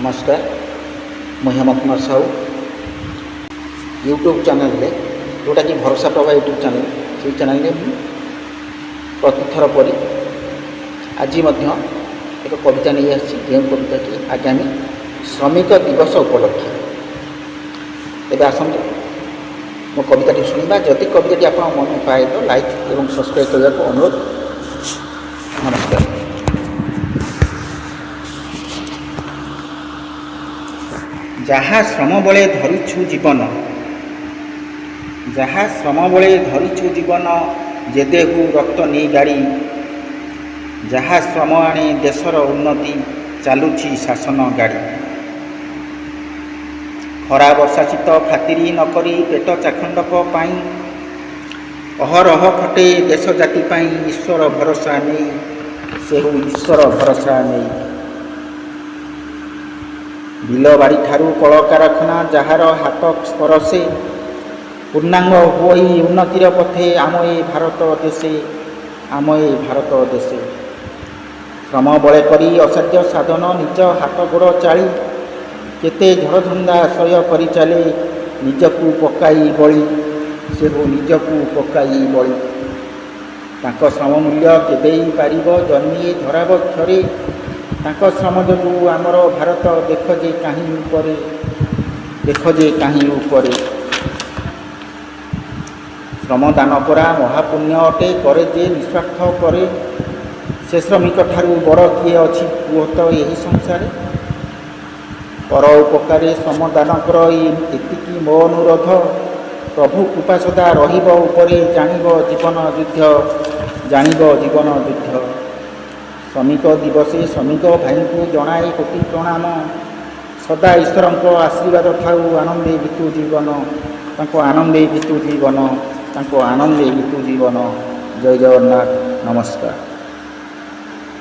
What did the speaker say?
नमस्कार ମୁଁ ହେମନ୍ତ Kumar Sahu YouTube channel रे जोटा कि भरोसा प्रभा यूट्यूब चैनल से चैनल रे प्रतिथर परी आज एक कविता नहीं आसी जो कविता कि आगामी श्रमिक दिवस उपलक्षे तेज आसतु मो कविता शुणा जदि कविता आप मन पाए तो लाइक और सब्सक्राइब करने को अनुरोध। नमस्कार। जहाँ श्रम बले धरिछु जीवन जहाँ श्रम बले धरिछु जीवन जे देहु रक्त नहीं गाड़ी जहाँ श्रम आणे देशर उन्नति चालुछि शासन गाड़ी खरा वर्षा शीत खातिरी नकरी पेट चाखंडक पाई अहरह खटे देश जाति पाई ईश्वर भरोसा नहीं से ईश्वर भरोसा नहीं बिल बाड़ी ठारू कल कारखाना जार हाथ स्पर्शे पूर्णांग होई उन्नतिर पथे आम ए भारत देशे आम ए भारत देशे श्रम बले करी असाध्य साधन निज हाथ गोड़ चाली केते झड़झुंदा सह्य करी चले निजकू पकाई बली से निजकू पकाई बली तांको श्रम मूल्य केबे पारिबो जन्मी धराब क्षरे तांको श्रम जो आमर भारत देख जे कहीं ऊपरे देख जे कहीं ऊपरे श्रम दान करा महापुण्य अटे करे जे निस्वार्थ करे से श्रमिक ठारू बड़ किए अछि कुह तो यही संसार पर उपकारे श्रम दान कर एतिकी मो अनुरोध प्रभु कृपा सदा रहिब उपरे जानिब जीवन युद्ध जानिब जीवन युद्ध श्रमिक दिवसे श्रमिक भाई को जनाए कोटि प्रणाम सदा ईश्वर आशीर्वाद थाऊ आनंदे बीतु जीवन आनंदे बीतु जीवन आनंदे बीतु जीवन। जय जगन्नाथ। नमस्कार।